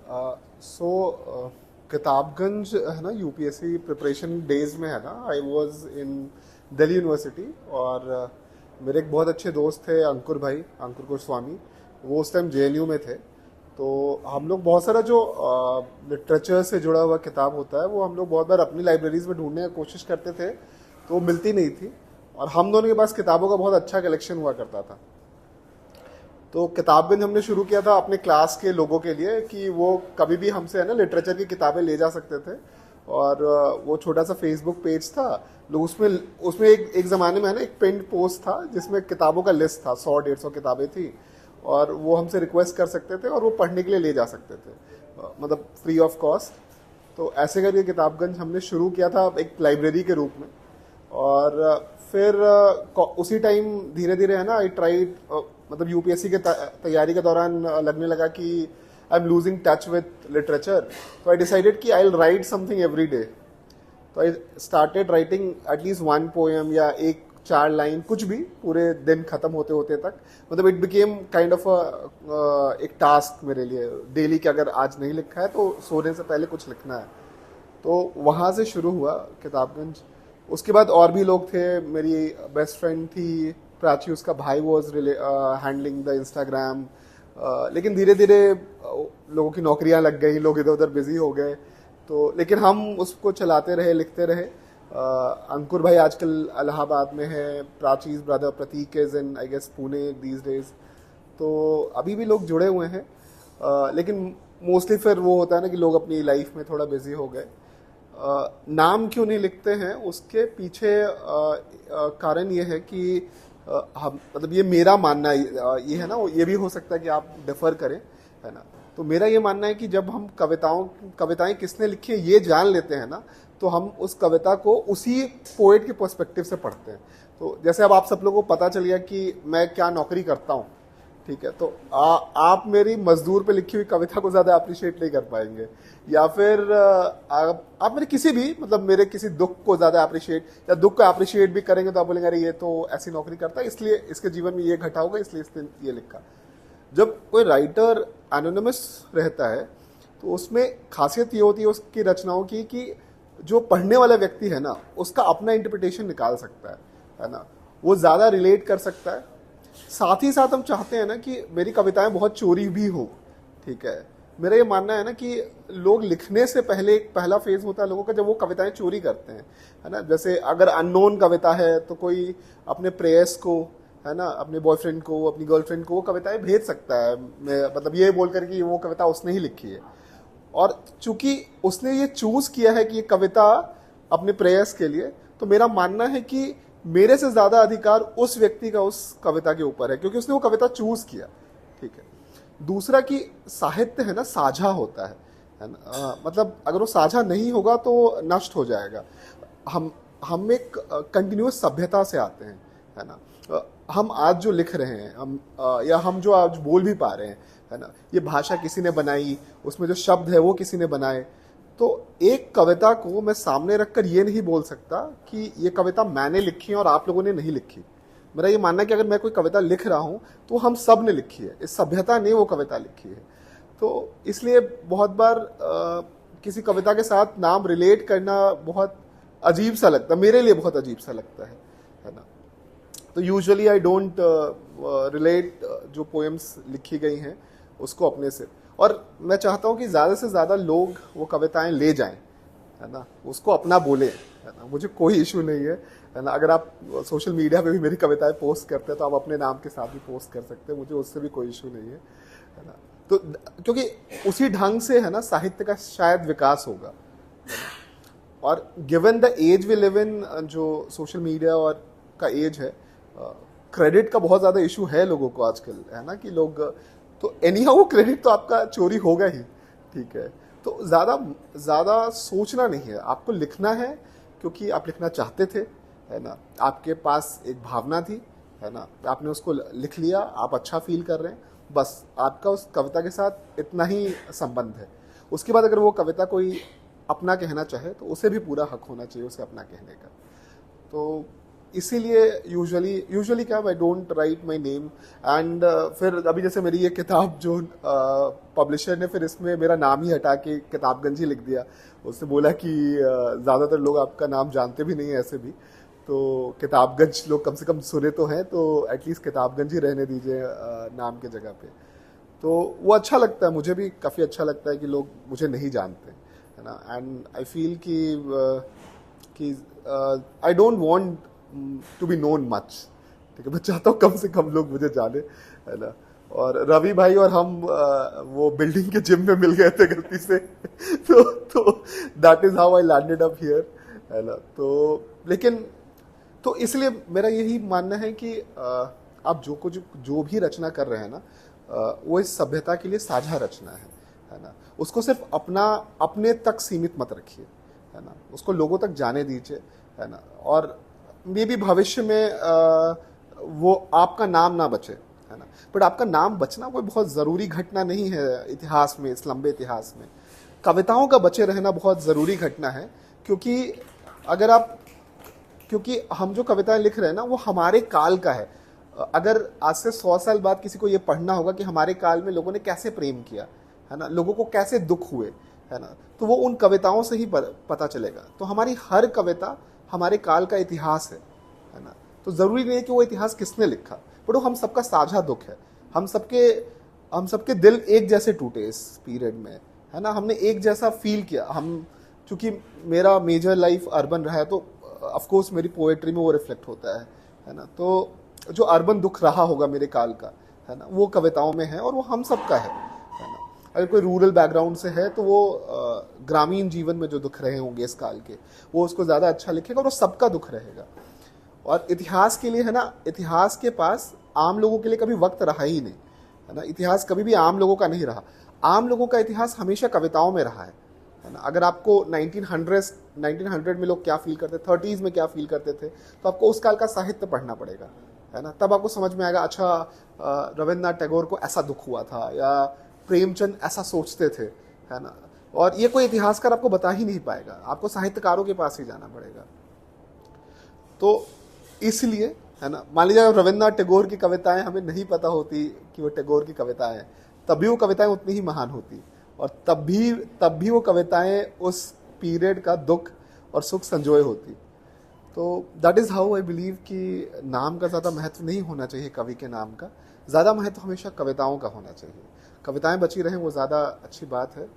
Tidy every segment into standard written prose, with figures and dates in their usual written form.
सो किताबगंज है ना, UPSC preparation days में है ना, I was in Delhi university. और मेरे एक बहुत अच्छे दोस्त थे, अंकुर भाई, अंकुर गोस्वामी। वो उस टाइम जेएनयू में थे। तो हम लोग बहुत सारा जो लिटरेचर से जुड़ा हुआ किताब होता है वो हम लोग बहुत बार अपनी लाइब्रेरीज में ढूंढने की कोशिश करते थे, तो वो मिलती नहीं थी। और हम दोनों के पास किताबों का बहुत अच्छा कलेक्शन हुआ करता था। तो किताबगंज हमने शुरू किया था अपने क्लास के लोगों के लिए कि वो कभी भी हमसे है ना लिटरेचर की किताबें ले जा सकते थे। और वो छोटा सा फेसबुक पेज था। लोग उसमें उसमें एक ज़माने में है ना एक पिंड पोस्ट था जिसमें किताबों का लिस्ट था, 100-150 किताबें थी। और वो हमसे रिक्वेस्ट कर सकते थे और वो पढ़ने के लिए ले जा सकते थे, मतलब फ्री ऑफ कॉस्ट। तो ऐसे करके किताबगंज हमने शुरू किया था एक लाइब्रेरी के रूप में। और फिर उसी टाइम धीरे धीरे है ना आई ट्राइड, मतलब यूपीएससी के तैयारी के दौरान लगने लगा कि I am losing touch with literature. तो आई डिसाइडेड कि I will write something every day. तो I started writing at least one poem या एक 4 लाइन, कुछ भी, पूरे दिन खत्म होते होते तक। मतलब इट बिकेम काइंड ऑफ एक टास्क मेरे लिए डेली कि अगर आज नहीं लिखा है तो सोने से पहले कुछ लिखना है। तो वहाँ से शुरू हुआ किताबगंज। उसके बाद और भी लोग थे। मेरी बेस्ट फ्रेंड थी प्राची, उसका भाई वॉज हैंडलिंग द इंस्टाग्राम। लेकिन धीरे धीरे लोगों की नौकरियां लग गई, लोग इधर उधर बिजी हो गए। तो लेकिन हम उसको चलाते रहे, लिखते रहे। अंकुर भाई आजकल इलाहाबाद में है। प्राचीज brother Prateek is in I guess Pune these days. तो अभी भी लोग जुड़े हुए हैं। लेकिन मोस्टली फिर वो होता है ना कि लोग अपनी लाइफ में थोड़ा बिजी हो गए। नाम क्यों नहीं लिखते हैं उसके पीछे कारण ये है कि हम, मतलब ये मेरा मानना ये है ना, ये भी हो सकता है कि आप डिफर करें, है ना। तो मेरा ये मानना है कि जब हम कविताएं किसने लिखी है ये जान लेते हैं ना, तो हम उस कविता को उसी पोएट के पर्सपेक्टिव से पढ़ते हैं। तो जैसे अब आप सब लोगों को पता चल गया कि मैं क्या नौकरी करता हूँ, ठीक है। तो आप मेरी मजदूर पे लिखी हुई कविता को ज्यादा अप्रिशिएट नहीं कर पाएंगे, या फिर आप मेरे किसी भी, मतलब मेरे किसी दुख को ज्यादा अप्रिशिएट, या दुख को अप्रिशिएट भी करेंगे तो आप बोलेंगे अरे ये तो ऐसी नौकरी करता है, इसलिए इसके जीवन में ये घटा होगा, इसलिए इसने ये लिखा। जब कोई राइटर एनोनिमस रहता है तो उसमें खासियत ये होती है उसकी रचनाओं की कि जो पढ़ने वाला व्यक्ति है ना उसका अपना इंटरप्रिटेशन निकाल सकता है ना, वो ज्यादा रिलेट कर सकता है। साथ ही साथ हम चाहते हैं ना कि मेरी कविताएं बहुत चोरी भी हो, ठीक है। मेरा ये मानना है ना कि लोग लिखने से पहले एक पहला फेज होता है लोगों का जब वो कविताएं चोरी करते हैं, है ना। जैसे अगर अननोन कविता है तो कोई अपने प्रेयस को, है ना, अपने बॉयफ्रेंड को, अपनी गर्लफ्रेंड को वो कविताएं भेज सकता है, मतलब ये बोलकर कि वो कविता उसने ही लिखी है। और चूंकि उसने ये चूज किया है कि ये कविता अपने प्रेयस के लिए, तो मेरा मानना है कि मेरे से ज्यादा अधिकार उस व्यक्ति का उस कविता के ऊपर है, क्योंकि उसने वो कविता चूज किया, ठीक है। दूसरा कि साहित्य है ना साझा होता है ना। मतलब अगर वो साझा नहीं होगा तो नष्ट हो जाएगा। हम एक कंटिन्यूअस सभ्यता से आते हैं, है ना। हम आज जो लिख रहे हैं, या हम जो आज बोल भी पा रहे हैं, है ना, ये भाषा किसी ने बनाई, उसमें जो शब्द है वो किसी ने बनाए। तो एक कविता को मैं सामने रखकर ये नहीं बोल सकता कि ये कविता मैंने लिखी है और आप लोगों ने नहीं लिखी। मेरा ये मानना है कि अगर मैं कोई कविता लिख रहा हूं तो हम सब ने लिखी है, इस सभ्यता ने वो कविता लिखी है। तो इसलिए बहुत बार किसी कविता के साथ नाम रिलेट करना बहुत अजीब सा लगता है, मेरे लिए बहुत अजीब सा लगता है ना। तो यूजुअली आई डोंट रिलेट जो पोएम्स लिखी गई हैं उसको अपने से। और मैं चाहता हूं कि ज्यादा से ज्यादा लोग वो कविताएं ले जाएं, है ना, उसको अपना बोले, है ना। मुझे कोई इशू नहीं है ना। अगर आप सोशल मीडिया पे भी मेरी कविताएं पोस्ट करते हैं तो आप अपने नाम के साथ भी पोस्ट कर सकते हैं, मुझे उससे भी कोई इशू नहीं है ना। तो क्योंकि उसी ढंग से है ना साहित्य का शायद विकास होगा। और given the age we live in, जो सोशल मीडिया और का एज है, क्रेडिट का बहुत ज्यादा इशू है लोगों को आजकल, है ना, कि लोग तो एनीहाउ वो क्रेडिट तो आपका चोरी होगा ही, ठीक है। तो ज्यादा सोचना नहीं है, आपको लिखना है क्योंकि आप लिखना चाहते थे, है ना। आपके पास एक भावना थी, है ना, आपने उसको लिख लिया, आप अच्छा फील कर रहे हैं, बस आपका उस कविता के साथ इतना ही संबंध है। उसके बाद अगर वो कविता कोई अपना कहना चाहे तो उसे भी पूरा हक होना चाहिए उसे अपना कहने का। तो इसीलिए यूजुअली क्या, I don't write my name. And फिर अभी जैसे मेरी ये किताब जो पब्लिशर ने फिर इसमें मेरा नाम ही हटा के किताबगंज ही लिख दिया। उसने बोला कि ज़्यादातर लोग आपका नाम जानते भी नहीं है ऐसे भी, तो किताबगंज लोग कम से कम सुने तो हैं, तो एटलीस्ट किताबगंज ही रहने दीजिए नाम के जगह पे। तो वो अच्छा लगता है, मुझे भी काफ़ी अच्छा लगता है कि लोग मुझे नहीं जानते, है ना। एंड आई फील कि I don't want to be known much, ठीक है। मैं चाहता हूँ कम से कम लोग मुझे जाने, है ना। और रवि भाई और हम वो बिल्डिंग के जिम में मिल गए थे गलती से तो that is how I landed up here, है ना। तो लेकिन तो इसलिए मेरा यही मानना है कि आप जो भी रचना कर रहे हैं ना, वो इस सभ्यता के लिए साझा रचना है ना। उसको सिर्फ अपने तक सीमित मत रखिए, है ना। उसको लोगों तक जाने दीजिए, है ना। और मे भी भविष्य में वो आपका नाम ना बचे, है ना। बट आपका नाम बचना कोई बहुत ज़रूरी घटना नहीं है इतिहास में, इस लंबे इतिहास में। कविताओं का बचे रहना बहुत ज़रूरी घटना है, क्योंकि हम जो कविताएं लिख रहे हैं ना, वो हमारे काल का है। अगर आज से 100 साल बाद किसी को ये पढ़ना होगा कि हमारे काल में लोगों ने कैसे प्रेम किया, है ना, लोगों को कैसे दुख हुए, है ना, तो वो उन कविताओं से ही पता चलेगा। तो हमारी हर कविता हमारे काल का इतिहास है ना। तो ज़रूरी नहीं है कि वो इतिहास किसने लिखा, बट वो हम सबका साझा दुख है। हम सबके दिल एक जैसे टूटे इस पीरियड में, है ना। हमने एक जैसा फील किया। चूँकि मेरा मेजर लाइफ अर्बन रहा है, तो ऑफकोर्स मेरी पोएट्री में वो रिफ्लेक्ट होता है ना। तो जो अर्बन दुख रहा होगा मेरे काल का, है ना, वो कविताओं में है, और वो हम सबका है ना। अगर कोई रूरल बैकग्राउंड से है तो वो ग्रामीण जीवन में जो दुख रहे होंगे इस काल के, वो उसको ज़्यादा अच्छा लिखेगा, और वो सबका दुख रहेगा। और इतिहास के लिए, है ना, इतिहास के पास आम लोगों के लिए कभी वक्त रहा ही नहीं, है ना। इतिहास कभी भी आम लोगों का नहीं रहा। आम लोगों का इतिहास हमेशा कविताओं में रहा है ना। अगर आपको 1900 में लोग क्या फील करते, 30s में क्या फील करते थे, तो आपको उस काल का साहित्य पढ़ना पड़ेगा, है ना। तब आपको समझ में आएगा, अच्छा रविन्द्रनाथ टैगोर को ऐसा दुख हुआ था, या प्रेमचंद ऐसा सोचते थे, है ना। और ये कोई इतिहासकार आपको बता ही नहीं पाएगा, आपको साहित्यकारों के पास ही जाना पड़ेगा। तो इसलिए, है ना, मान लीजिए रविन्द्रनाथ टैगोर की कविताएं हमें नहीं पता होती कि वो टैगोर की कविताएं हैं, तब भी वो कविताएं उतनी ही महान होती, और तब भी वो कविताएं उस पीरियड का दुख और सुख संजोए होती। तो that is how I believe कि नाम का ज़्यादा महत्व नहीं होना चाहिए, कवि के नाम का ज़्यादा महत्व हमेशा कविताओं का होना चाहिए। कविताएं बची रहें वो ज़्यादा अच्छी बात है,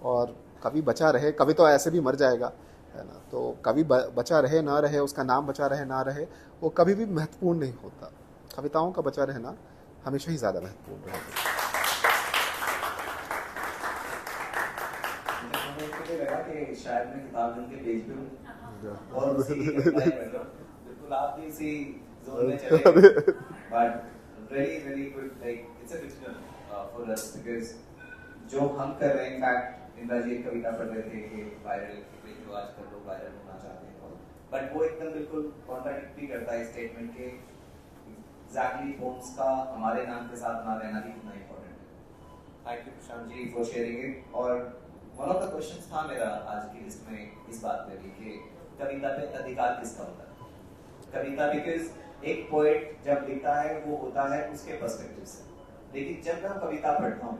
और कवि बचा रहे, कवि तो ऐसे भी मर जाएगा, है ना। तो कवि बचा रहे ना रहे, उसका नाम बचा रहे ना रहे, वो कभी भी महत्वपूर्ण नहीं होता। कविताओं का बचा रहना हमेशा ही ज़्यादा महत्वपूर्ण रहेगा। मुझे लगा कि शायद मैं किताब के पेज पे हूँ और उसी अप्लाई कर रहा हूँ, बिल्कुल आप भी इसी जोन में चले गए। But really good, like it's a fiction for us, because जो हम कर रहे हैं, इनफैक्ट इंद्रा जी एक कविता पढ़ रहे थे कि वायरल, जो आजकल लोग वायरल होना चाहते हैं, बट वो एकदम बिल्कुल कॉन्ट्राडिक्ट भी करता है स्टेटमेंट के एग्जैक्टली पोम्स का हमारे नाम के साथ ना रहना भी कितना इंपॉर्टेंट है। Thank you Prashant ji for sharing it. और वन ऑफ द क्वेश्चंस था मेरा आज की लिस्ट में इस बात पे भी कि कविता पे अधिकार किसका होता है। कविता, बिकॉज एक पोएट जब लिखता है वो होता है उसके पर्सपेक्टिव से, लेकिन जब मैं कविता पढ़ता हूँ,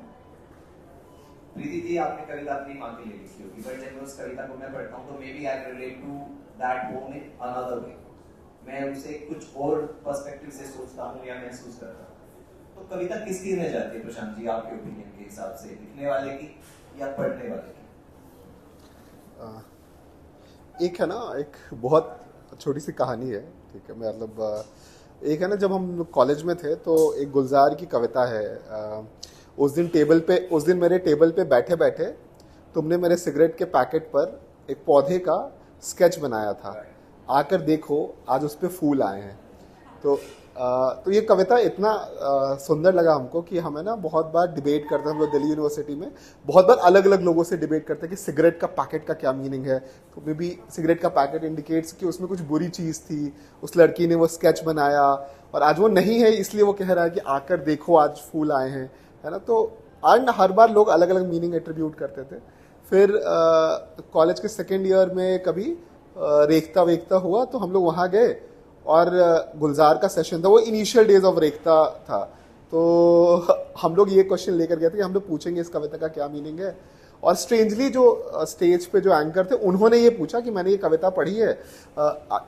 प्रीति जी आपने कविता अपनी माँ के लिए लिखी होगी, बट जब मैं उस कविता को मैं पढ़ता हूँ तो maybe I relate to that poem in another way, मैं उसे कुछ और पर्सपेक्टिव से सोचता हूँ या महसूस करता हूँ। तो कविता किसकी रह जाती है प्रशांत जी आपके ओपिनियन के हिसाब से, लिखने वाले की या पढ़ने वाले की? एक है ना, एक बहुत छोटी सी कहानी है, ठीक है। मतलब एक है ना, जब हम कॉलेज में थे तो एक गुलजार की कविता है, उस दिन मेरे टेबल पे बैठे बैठे तुमने मेरे सिगरेट के पैकेट पर एक पौधे का स्केच बनाया था, आकर देखो आज उस पे फूल आए हैं। तो ये कविता इतना सुंदर लगा हमको कि हमें ना बहुत बार डिबेट करते हैं, हम लोग दिल्ली यूनिवर्सिटी में बहुत बार अलग अलग लोगों से डिबेट करते हैं कि सिगरेट का पैकेट का क्या मीनिंग है। तो मे बी सिगरेट का पैकेट इंडिकेट्स कि उसमें कुछ बुरी चीज़ थी, उस लड़की ने वो स्केच बनाया, और आज वो नहीं है इसलिए वो कह रहा है कि आकर देखो आज फूल आए हैं, है ना। तो हर बार लोग अलग अलग मीनिंग एट्रीब्यूट करते थे। फिर कॉलेज के सेकेंड ईयर में कभी रेखता वेखता हुआ तो हम लोग वहाँ गए, और गुलजार का सेशन था, वो इनिशियल डेज ऑफ रेखता था। तो हम लोग ये क्वेश्चन लेकर गए थे कि हम लोग पूछेंगे इस कविता का क्या मीनिंग है। और स्ट्रेंजली जो स्टेज पे जो एंकर थे उन्होंने ये पूछा कि मैंने ये कविता पढ़ी है,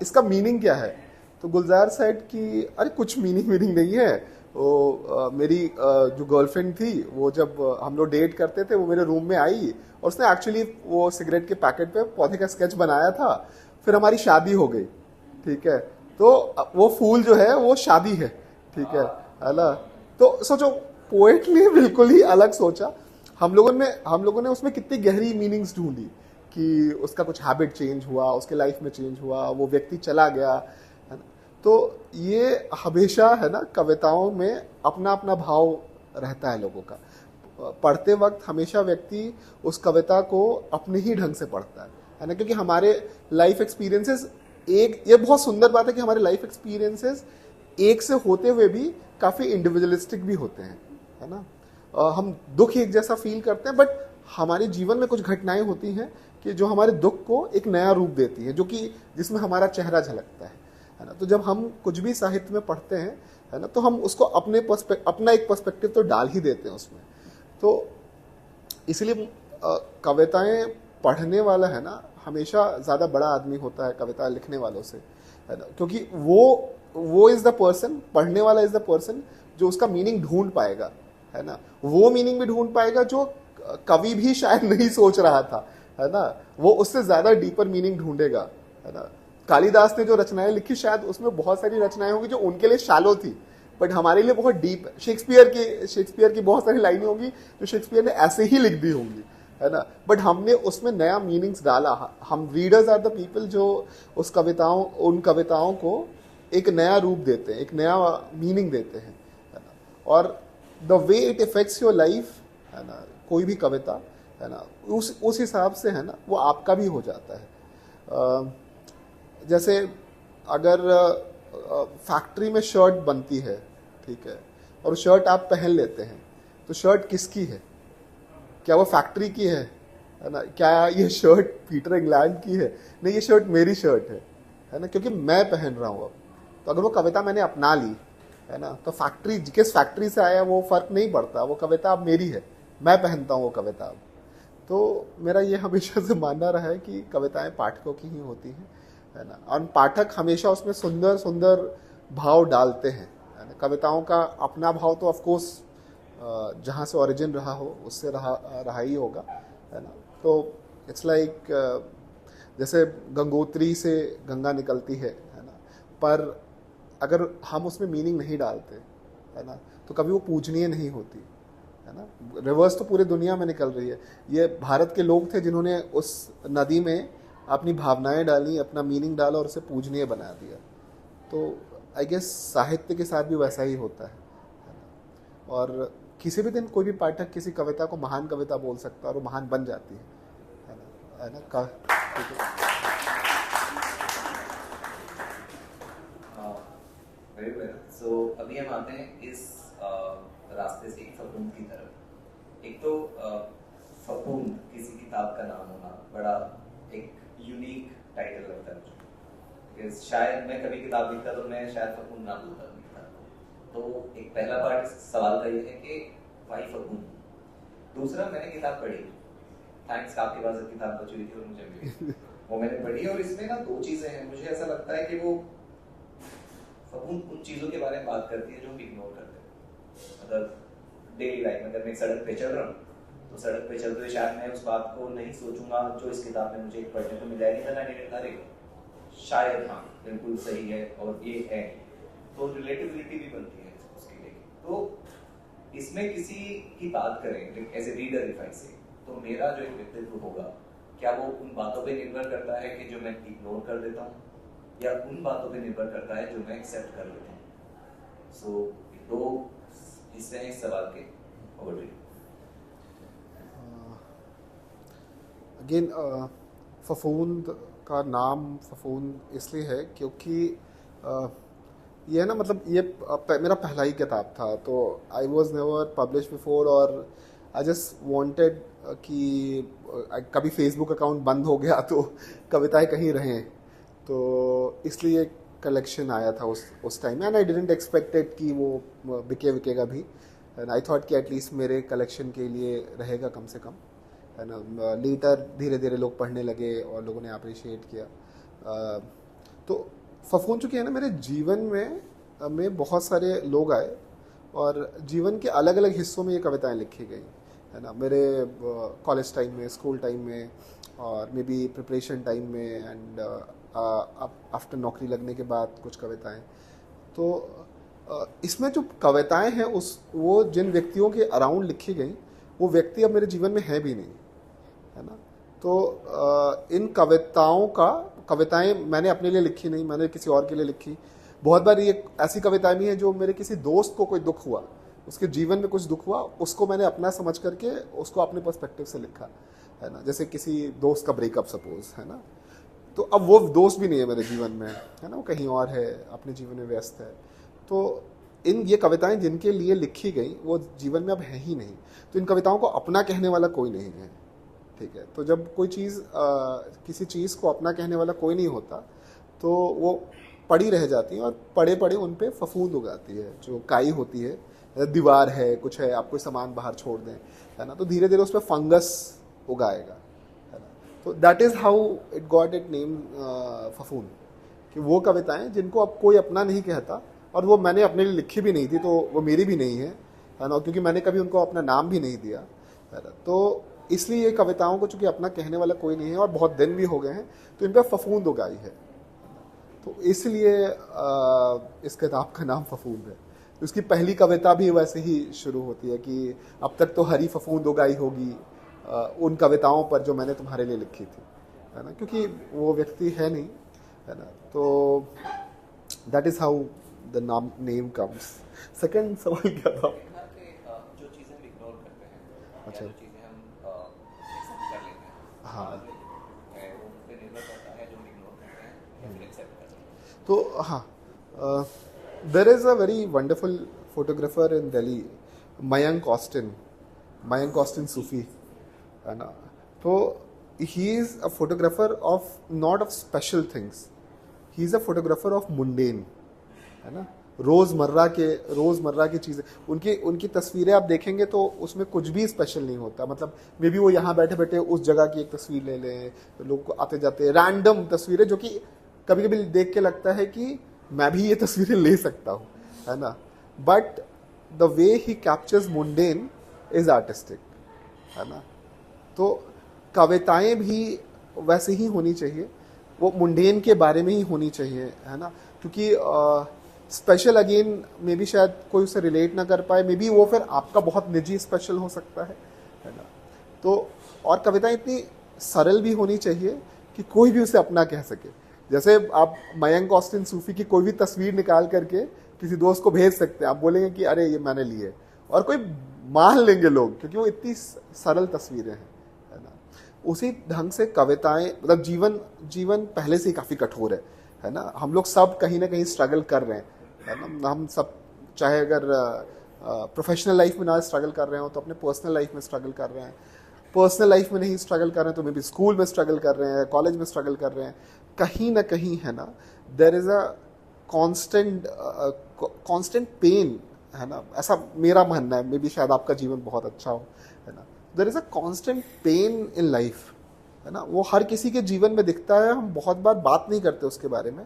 इसका मीनिंग क्या है। तो गुलजार सेड कि अरे कुछ मीनिंग नहीं है, वो मेरी जो गर्लफ्रेंड थी वो जब हम लोग डेट करते थे वो मेरे रूम में आई और उसने एक्चुअली वो सिगरेट के पैकेट पे पौधे का स्केच बनाया था, फिर हमारी शादी हो गई। ठीक है, तो वो फूल जो है वो शादी है। ठीक है ना। तो सोचो पोएट ने बिल्कुल ही अलग सोचा। हम लोगों ने उसमें कितनी गहरी मीनिंग्स ढूंढी कि उसका कुछ हैबिट चेंज हुआ, उसके लाइफ में चेंज हुआ, वो व्यक्ति चला गया, है ना। तो ये हमेशा है ना कविताओं में अपना अपना भाव रहता है लोगों का। पढ़ते वक्त हमेशा व्यक्ति उस कविता को अपने ही ढंग से पढ़ता है ना, क्योंकि हमारे लाइफ एक्सपीरियंसेस ये बहुत सुंदर बात है कि हमारे लाइफ एक्सपीरियंसेस एक से होते हुए भी काफी इंडिविजुअलिस्टिक भी होते हैं, है ना। हम दुख एक जैसा फील करते हैं, बट हमारे जीवन में कुछ घटनाएं होती हैं कि जो हमारे दुख को एक नया रूप देती है, जो कि जिसमें हमारा चेहरा झलकता है ना। तो जब हम कुछ भी साहित्य में पढ़ते हैं, है ना, तो हम उसको अपना एक पर्सपेक्टिव तो डाल ही देते हैं उसमें। तो इसलिए कविताएं पढ़ने वाला है ना हमेशा ज्यादा बड़ा आदमी होता है कविता लिखने वालों से, है ना, क्योंकि वो इज द पर्सन, पढ़ने वाला इज द पर्सन जो उसका मीनिंग ढूंढ पाएगा, है ना। वो मीनिंग भी ढूंढ पाएगा जो कवि भी शायद नहीं सोच रहा था, है ना। वो उससे ज्यादा डीपर मीनिंग ढूंढेगा, है ना। कालिदास ने जो रचनाएं लिखी शायद उसमें बहुत सारी रचनाएं होंगी जो उनके लिए शैलो थी, बट हमारे लिए बहुत डीप। शेक्सपियर की बहुत सारी लाइनें होंगी जो शेक्सपियर ने ऐसे ही लिख दी होंगी, है ना, बट हमने उसमें नया मीनिंग्स डाला। हम रीडर्स आर द पीपल जो उन कविताओं को एक नया रूप देते हैं, एक नया मीनिंग देते हैं, है ना। और the way it effects your life, है ना, कोई भी कविता, है ना, उस हिसाब से, है ना, वो आपका भी हो जाता है। जैसे अगर फैक्ट्री में शर्ट बनती है, ठीक है, और शर्ट आप पहन लेते हैं, तो शर्ट किसकी है? क्या वो फैक्ट्री की है ना? क्या ये शर्ट पीटर इंग्लैंड की है? नहीं, ये शर्ट मेरी शर्ट है ना, क्योंकि मैं पहन रहा हूँ अब। तो अगर वो कविता मैंने अपना ली, है ना, तो फैक्ट्री किस फैक्ट्री से आया वो फर्क नहीं पड़ता, वो कविता अब मेरी है, मैं पहनता हूँ वो कविता अब। तो मेरा ये हमेशा से मानना रहा है कि कविताएं पाठकों की ही होती हैं, है ना, और पाठक हमेशा उसमें सुंदर सुंदर भाव डालते हैं, है ना। कविताओं का अपना भाव तो ऑफकोर्स जहाँ से ओरिजिन रहा हो उससे रहा ही होगा, है ना। तो इट्स लाइक जैसे गंगोत्री से गंगा निकलती है ना, पर अगर हम उसमें मीनिंग नहीं डालते, है ना, तो कभी वो पूजनीय नहीं होती, है ना। रिवर्स तो पूरे दुनिया में निकल रही है। ये भारत के लोग थे जिन्होंने उस नदी में अपनी भावनाएं डाली, अपना मीनिंग डाला और उसे पूजनीय बना दिया। तो आई गेस साहित्य के साथ भी वैसा ही होता है ना? और किसी भी दिन कोई भी पाठक किसी कविता को महान कविता बोल सकता है और वो महान बन जाती है ना, है ना। Very well. सो अभी हम आते हैं इस रास्ते से एक फफूंद की तरफ। एक तो फफूंद किसी किताब का नाम होना बड़ा एक यूनिक टाइटल लगता है मुझे। शायद मैं कभी किताब लिखता तो मैं शायद फफूंद नाम लिखता। तो एक पहला पार्ट सवाल का ये है कि वाई फफूंद। दूसरा, मैंने किताब पढ़ी, थैंक्स आपके पास किताब बची थी और मुझे मिली, वो मैंने पढ़ी और इसमें ना दो चीजें हैं। मुझे ऐसा लगता है कि वो फफूंद उन चीजों के बारे में बात करती है जो हम इग्नोर करते हैं। मतलब डेली लाइफ में अगर मैं सड़क पे चल रहा हूँ तो सड़क पे चलते हुए शायद मैं उस बात को नहीं सोचूंगा जो इस किताब में मुझे पढ़ने को मिला है। अरे शायद हाँ बिल्कुल सही है और ये है, तो रिलेटिविटी भी बनती है उसके लिए। तो इसमें किसी की बात करें as a reader if I say, तो मेरा जो एक व्यक्तित्व होगा क्या वो उन बातों पे निर्भर करता है कि जो मैं इग्नोर कर देता हूँ, या उन बातों पे निर्भर करता है जो मैं एक्सेप्ट कर लेता हूँ। सो दो हिस्से हैं इस सवाल के। Over to you. अगेन फफूंद का नाम फफूंद इसलिए है क्योंकि ये है ना, मतलब ये मेरा पहला ही किताब था, तो I was never publish before, और आई जस्ट वांटेड कि कभी फेसबुक अकाउंट बंद हो गया तो कविताएं कहीं रहें, तो इसलिए कलेक्शन आया था उस टाइम में, एंड आई डिडंट एक्सपेक्टेड कि वो बिकेगा भी, एंड आई थॉट कि एटलीस्ट मेरे कलेक्शन के लिए रहेगा कम से कम, है ना। लेटर धीरे धीरे लोग पढ़ने लगे और लोगों ने अप्रिशिएट किया। तो फफूंद चूँकि है ना, मेरे जीवन में बहुत सारे लोग आए और जीवन के अलग अलग हिस्सों में ये कविताएं लिखी गई, है ना। मेरे कॉलेज टाइम में, स्कूल टाइम में, और मे बी प्रिपरेशन टाइम में, एंड आफ्टर नौकरी लगने के बाद कुछ कविताएं। तो इसमें जो कविताएं हैं वो जिन व्यक्तियों के अराउंड लिखी गई, वो व्यक्ति अब मेरे जीवन में है भी नहीं, है ना। तो इन कविताएं मैंने अपने लिए लिखी नहीं, मैंने किसी और के लिए लिखी। बहुत बार ये ऐसी कविताएं भी हैं जो मेरे किसी दोस्त को कोई दुख हुआ, उसके जीवन में कुछ दुख हुआ, उसको मैंने अपना समझ करके उसको अपने पर्सपेक्टिव से लिखा, है ना। जैसे किसी दोस्त का ब्रेकअप सपोज, है ना, तो अब वो दोस्त भी नहीं है मेरे जीवन में, है ना, वो कहीं और है, अपने जीवन में व्यस्त है। तो ये कविताएं जिनके लिए लिखी गई वो जीवन में अब है ही नहीं, तो इन कविताओं को अपना कहने वाला कोई नहीं है, ठीक है। तो जब कोई चीज़ किसी चीज़ को अपना कहने वाला कोई नहीं होता, तो वो पड़ी रह जाती है, और पड़े पड़े उन पे फफूंद उगाती है, जो काई होती है, दीवार है, कुछ है, आप कोई सामान बाहर छोड़ दें, है ना, तो धीरे धीरे उस पर फंगस उगाएगा, है ना। तो that is how it got it name फफूंद, कि वो कविताएं जिनको अब कोई अपना नहीं कहता, और वो मैंने अपने लिए लिखी भी नहीं थी, तो वो मेरी भी नहीं है ना, क्योंकि मैंने कभी उनको अपना नाम भी नहीं दिया, है ना। तो इसलिए ये कविताओं को चूंकि अपना कहने वाला कोई नहीं है और बहुत दिन भी हो गए हैं, तो इन पर फफूंद उगाई है, तो इसलिए इस किताब का नाम फफूंद है। उसकी पहली कविता भी वैसे ही शुरू होती है कि अब तक तो हरी फफूंद उगाई होगी उन कविताओं पर जो मैंने तुम्हारे लिए लिखी थी, है ना, क्योंकि वो व्यक्ति है नहीं, है ना। तो that is how the name comes. Second सवाल क्या था? जो चीज़ें हम इग्नोर करते हैं, अच्छा, जो चीज़ें हम एक्सेप्ट कर लेते हैं, हाँ, वो उन पे निर्भर करता है जो हम इग्नोर करते हैं या फिर एक्सेप्ट करते हैं। तो हाँ, there is a very wonderful photographer in Delhi, Mayank Austin Soofi, है ना। तो he is a photographer of not of special things, he is a photographer of mundane, है ना। रोज़मर्रा की चीज़ें, उनकी तस्वीरें आप देखेंगे तो उसमें कुछ भी स्पेशल नहीं होता। मतलब मे बी वो यहाँ बैठे बैठे उस जगह की एक तस्वीर ले लें, लोग को आते जाते रैंडम तस्वीरें, जो कि कभी कभी देख के लगता है कि मैं भी ये तस्वीरें ले सकता हूँ, है ना। But the way he captures mundane is artistic, है ना। तो कविताएं भी वैसे ही होनी चाहिए, वो मुंडेन के बारे में ही होनी चाहिए, है ना। क्योंकि स्पेशल अगेन मे बी शायद कोई उसे रिलेट ना कर पाए, मे बी वो फिर आपका बहुत निजी स्पेशल हो सकता है ना। तो और कविताएं इतनी सरल भी होनी चाहिए कि कोई भी उसे अपना कह सके। जैसे आप मयंक ऑस्टिन सूफी की कोई भी तस्वीर निकाल करके किसी दोस्त को भेज सकते हैं, आप बोलेंगे कि अरे ये मैंने ली है, और कोई मान लेंगे लोग, क्योंकि वो इतनी सरल तस्वीरें हैं, है ना। उसी ढंग से कविताएं, मतलब जीवन पहले से ही काफ़ी कठोर है ना। हम लोग सब कहीं ना कहीं स्ट्रगल कर रहे हैं, है ना। हम सब चाहे अगर प्रोफेशनल लाइफ में ना स्ट्रगल कर रहे हो तो अपने पर्सनल लाइफ में स्ट्रगल कर रहे हैं, पर्सनल लाइफ में नहीं स्ट्रगल कर रहे हैं तो मे बी स्कूल में स्ट्रगल कर रहे हैं, कॉलेज में स्ट्रगल कर रहे हैं, कहीं ना कहीं, है ना। There is a constant pain, है ना, ऐसा मेरा मानना है। मे बी शायद आपका जीवन बहुत अच्छा हो, है ना। There is a constant pain in life, है ना। वो हर किसी के जीवन में दिखता है, हम बहुत बार बात नहीं करते उसके बारे में,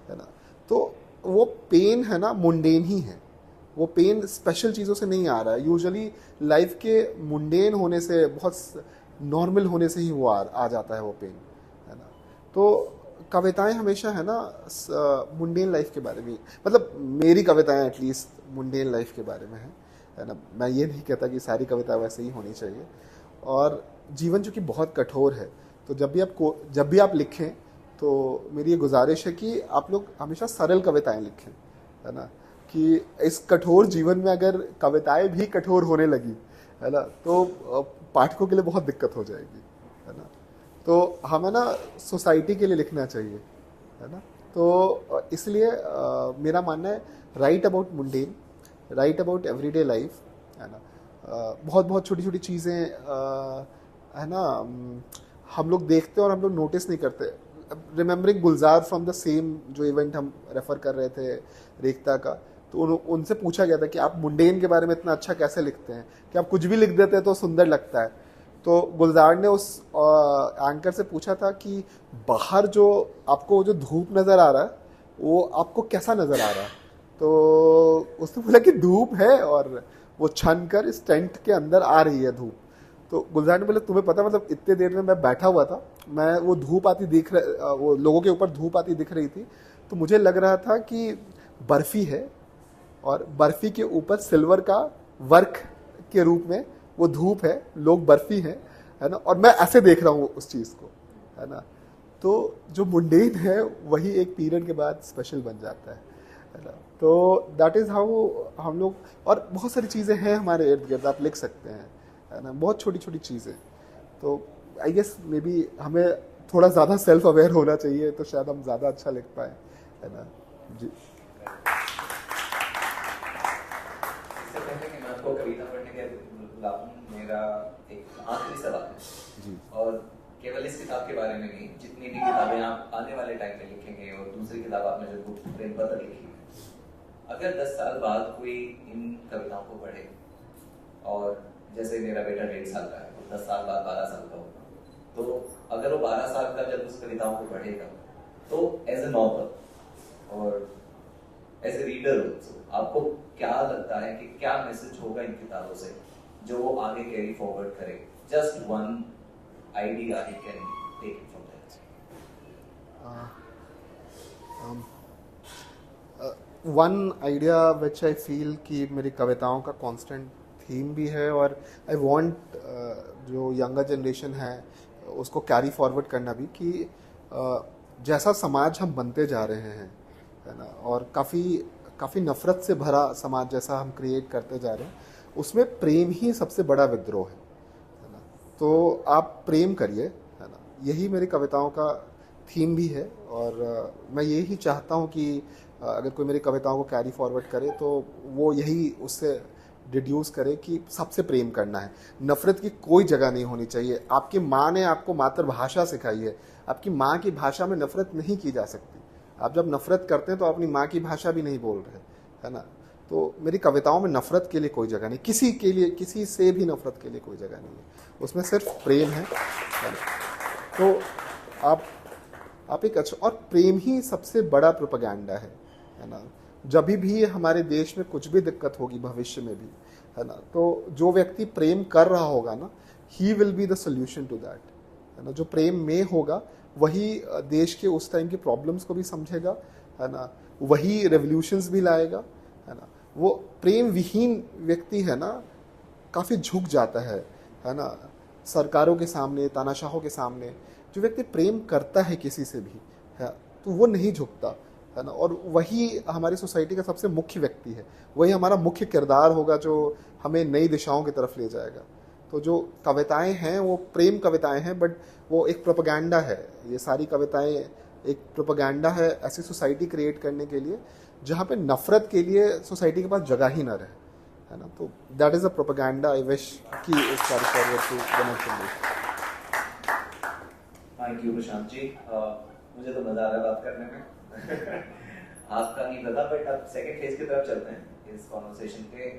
है ना। तो वो पेन, है ना, मुंडेन ही है। वो पेन स्पेशल चीज़ों से नहीं आ रहा है, यूजुअली लाइफ के मुंडेन होने से, बहुत नॉर्मल होने से ही वो आ जाता है वो पेन, है ना। तो कविताएं हमेशा, है ना, मुंडेन लाइफ के बारे में, मतलब मेरी कविताएं एटलीस्ट मुंडेन लाइफ के बारे में है ना। मैं ये नहीं कहता कि सारी कविता वैसे ही होनी चाहिए। और जीवन चूँकि बहुत कठोर है, तो जब भी आप लिखें तो मेरी ये गुजारिश है कि आप लोग हमेशा सरल कविताएं लिखें, है ना। कि इस कठोर जीवन में अगर कविताएं भी कठोर होने लगी, है ना, तो पाठकों के लिए बहुत दिक्कत हो जाएगी, है ना। तो हमें ना सोसाइटी के लिए लिखना चाहिए, है ना। तो इसलिए मेरा मानना है, right about mundane, right about everyday life, है ना। बहुत बहुत छोटी छोटी चीज़ें, है ना, हम लोग देखते हैं और हम लोग नोटिस नहीं करते। Remembering Gulzar from the same जो इवेंट हम रेफर कर रहे थे रेखता का, तो उनसे पूछा गया था कि आप मुंडेन के बारे में इतना अच्छा कैसे लिखते हैं कि आप कुछ भी लिख देते हैं तो सुंदर लगता है। तो गुलजार ने उस एंकर से पूछा था कि बाहर जो आपको जो धूप नज़र आ रहा है वो आपको कैसा नज़र आ रहा है, तो उसने बोला कि धूप है और वो छन कर इस टेंट के अंदर आ रही है धूप। तो गुलजार ने बोला तुम्हें पता, मतलब इतने देर में मैं बैठा हुआ था, मैं वो धूप आती वो लोगों के ऊपर धूप आती दिख रही थी, तो मुझे लग रहा था कि बर्फ़ी है और बर्फ़ी के ऊपर सिल्वर का वर्क के रूप में वो धूप है, लोग बर्फ़ी हैं, है ना, और मैं ऐसे देख रहा हूँ उस चीज़ को, है ना। तो जो मुंडेन है वही एक पीरियड के बाद स्पेशल बन जाता है ना। तो दैट इज़ हाउ हम लोग, और बहुत सारी चीज़ें हैं हमारे इर्द गिर्द आप लिख सकते हैं, है ना, बहुत छोटी छोटी चीज़ें। तो आई गेस मे बी हमें थोड़ा ज़्यादा सेल्फ अवेयर होना चाहिए, तो शायद हम ज़्यादा अच्छा लिख पाएँ, है ना जी। इससे पहले कि मैं आपको कविता पढ़ने के लाऊं, मेरा एक आखिरी सवाल है जी। और केवल इस किताब के बारे में नहीं, जितनी भी किताबें आप आने वाले टाइम में लिखेंगे और दूसरी किताब आपने जो बुक प्रेम पत्र लिखी है, अगर 10 साल बाद कोई इन कविताओं को पढ़े, और जैसे मेरा बेटा 1.5 साल का है, तो 10 साल बाद 12 साल का होगा, तो अगर वो 12 साल का जब उस कविताओं को पढ़ेगा, तो एज एन ऑथर और एज ए रीडर आपको क्या लगता है कि क्या मैसेज होगा इन किताबों से जो वो आगे कैरी फॉरवर्ड करे? Just one idea he can take it from that. One idea which I feel कि मेरी कविताओं का कांस्टेंट थीम भी है, और आई वांट जो यंगर जनरेशन है उसको कैरी फॉरवर्ड करना भी, कि जैसा समाज हम बनते जा रहे हैं, है ना, और काफ़ी नफ़रत से भरा समाज जैसा हम क्रिएट करते जा रहे हैं, उसमें प्रेम ही सबसे बड़ा विद्रोह है ना। तो आप प्रेम करिए, है ना, यही मेरी कविताओं का थीम भी है। और मैं यही चाहता हूँ कि अगर कोई मेरी कविताओं को कैरी फॉरवर्ड करे तो वो यही उससे डिड्यूस करे कि सबसे प्रेम करना है, नफ़रत की कोई जगह नहीं होनी चाहिए। आपकी माँ ने आपको मातृभाषा सिखाई है, आपकी माँ की भाषा में नफ़रत नहीं की जा सकती। आप जब नफ़रत करते हैं तो अपनी माँ की भाषा भी नहीं बोल रहे, है ना। तो मेरी कविताओं में नफ़रत के लिए कोई जगह नहीं, किसी के लिए, किसी से भी नफ़रत के लिए कोई जगह नहीं है, उसमें सिर्फ प्रेम है ना? तो आप एक अच्छा, और प्रेम ही सबसे बड़ा प्रोपेगेंडा है ना। जब भी हमारे देश में कुछ भी दिक्कत होगी भविष्य में भी, है ना, तो जो व्यक्ति प्रेम कर रहा होगा ना, he will be the solution to that, है ना। जो प्रेम में होगा वही देश के उस टाइम की प्रॉब्लम्स को भी समझेगा, है ना, वही रेवोल्यूशंस भी लाएगा, है ना। वो प्रेम विहीन व्यक्ति है ना, काफ़ी झुक जाता है ना, सरकारों के सामने, तानाशाहों के सामने। जो व्यक्ति प्रेम करता है किसी से भी, है, तो वो नहीं झुकता, है ना, और वही हमारी सोसाइटी का सबसे मुख्य व्यक्ति है, वही हमारा मुख्य किरदार होगा जो हमें नई दिशाओं की तरफ ले जाएगा। तो जो कविताएं हैं वो प्रेम कविताएं हैं, बट वो एक प्रोपेगेंडा है, ये सारी कविताएं एक प्रोपेगेंडा है ऐसी सोसाइटी क्रिएट करने के लिए जहाँ पे नफ़रत के लिए सोसाइटी के पास जगह ही ना रहे, है ना। तो that is a propaganda I wish कि इस carry forward to the next generation. Thank you Prashant ji, मुझे तो मजा आ रहा है बात करने में। आपका नहीं पता, बट अब सेकंड फेज की तरफ चलते हैं इस कॉन्वर्सेशन के।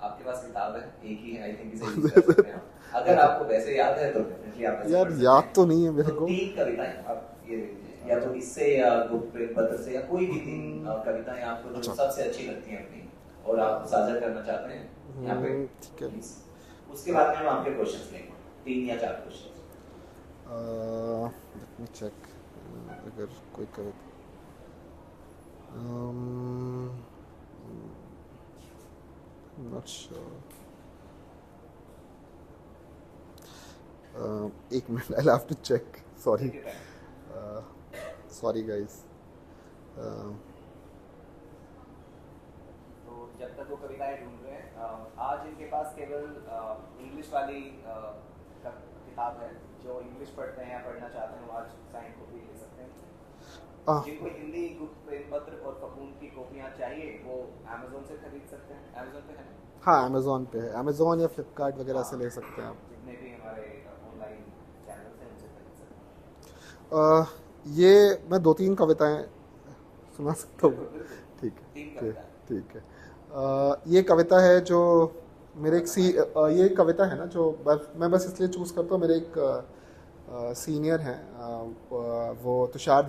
आपके पास किताब है, एक ही है, आई थिंक इसे यूज कर सकते हैं। अगर आपको वैसे याद है तो डेफिनेटली आप यार याद तो नहीं है मेरे को। 3 कविताएं आप ये ले लीजिए, या तो इससे या बुक प्रेम पत्र से, या कोई भी 3 कविताएं आपको जो सबसे अच्छी लगती हैं अपनी और आप साझा करना चाहते हैं यहाँ पे, ठीक है। उसके बाद में हम आपके क्वेश्चंस लेंगे, 3 या 4 क्वेश्चंस। लेट मी चेक, अगर कोई कविता नॉट श्योर, एक minute, I have to check, sorry guys. तो जब तक वो कविताएं ढूंढ रहे हैं, आज इनके पास केवल इंग्लिश वाली किताब है। जो इंग्लिश पढ़ते हैं या पढ़ना चाहते हैं वो आज साइन कॉपी ले सकते हैं। जिनको हिंदी गुप्त प्रेम पत्र और कपून की कॉपियां चाहिए वो अमेज़न से खरीद सकते हैं। अमेज़न पे है ना? हाँ, अमेज़न पे है, अमेज़न या फ्लिपकार्ट वगैरह से ले सकते हैं आप। जितने भी हमारे ऑनलाइन चैनल्स हैं उनसे खरीद सकते ये मैं 2-3 कविताएं सुना सकता हूँ? ठीक है, तीन ठीक कविता। ठीक है। ये कविता है जो मेरे ये कविता है ना जो मैं बस इसलिए चूज़ करता हूँ, मेरे एक सीनियर हैं, वो Tushar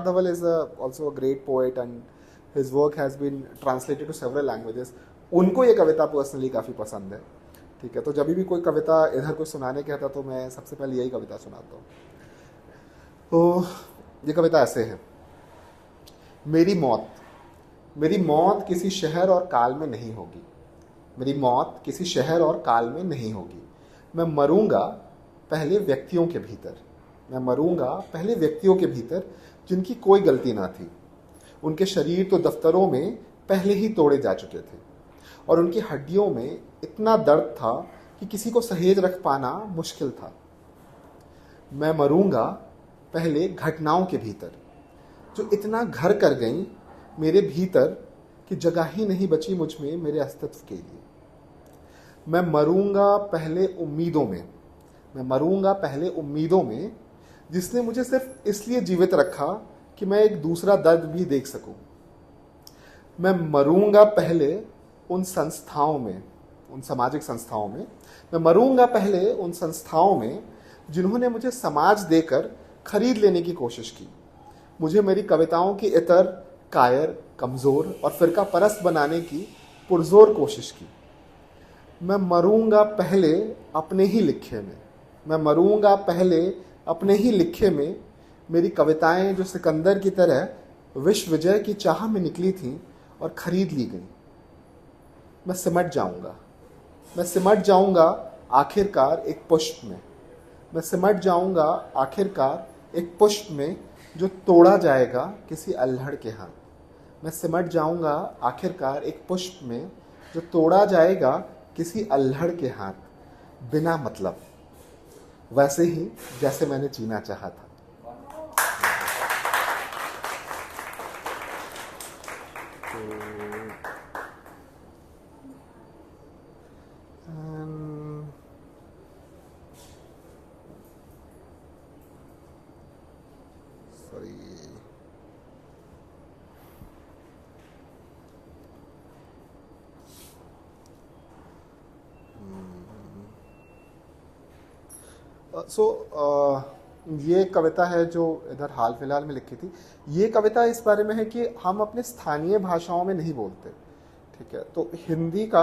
Dhawal is also a great poet and his work has been translated to several languages. उनको ये कविता पर्सनली काफ़ी पसंद है। ठीक है, तो जब भी कोई कविता इधर कोई सुनाने कहता तो मैं सबसे पहले यही कविता सुनाता हूँ। तो ये कविता ऐसे है। मेरी मौत किसी शहर और काल में नहीं होगी। मेरी मौत किसी शहर और काल में नहीं होगी। मैं मरूंगा पहले व्यक्तियों के भीतर। मैं मरूंगा पहले व्यक्तियों के भीतर जिनकी कोई गलती ना थी। उनके शरीर तो दफ्तरों में पहले ही तोड़े जा चुके थे और उनकी हड्डियों में इतना दर्द था कि किसी को सहेज रख पाना मुश्किल था। मैं मरूंगा पहले घटनाओं के भीतर जो इतना घर कर गईं मेरे भीतर कि जगह ही नहीं बची मुझ में मेरे अस्तित्व के लिए। मैं मरूंगा पहले उम्मीदों में। मैं मरूंगा पहले उम्मीदों में जिसने मुझे सिर्फ इसलिए जीवित रखा कि मैं एक दूसरा दर्द भी देख सकूं। मैं मरूंगा पहले उन संस्थाओं में, उन सामाजिक संस्थाओं में। मैं मरूंगा पहले उन संस्थाओं में जिन्होंने मुझे समाज देकर खरीद लेने की कोशिश की। मुझे मेरी कविताओं की इतर, कायर, कमज़ोर और फिरका परस्त बनाने की पुरजोर कोशिश की। मैं मरूंगा पहले अपने ही लिखे में। मैं मरूंगा पहले अपने ही लिखे में। मेरी कविताएं जो सिकंदर की तरह विश्व विजय की चाह में निकली थीं और खरीद ली गईं। मैं सिमट जाऊंगा। मैं सिमट जाऊंगा आखिरकार एक पुष्प में। मैं सिमट जाऊंगा आखिरकार एक पुष्प में जो तोड़ा जाएगा किसी अल्हड़ के हाथ। मैं सिमट जाऊंगा आखिरकार एक पुष्प में जो तोड़ा जाएगा किसी अल्हड़ के हाथ, बिना मतलब, वैसे ही जैसे मैंने जीना चाहा था। सॉरी, ये कविता है जो इधर हाल फिलहाल में लिखी थी। ये कविता इस बारे में है कि हम अपने स्थानीय भाषाओं में नहीं बोलते। ठीक है, तो हिंदी का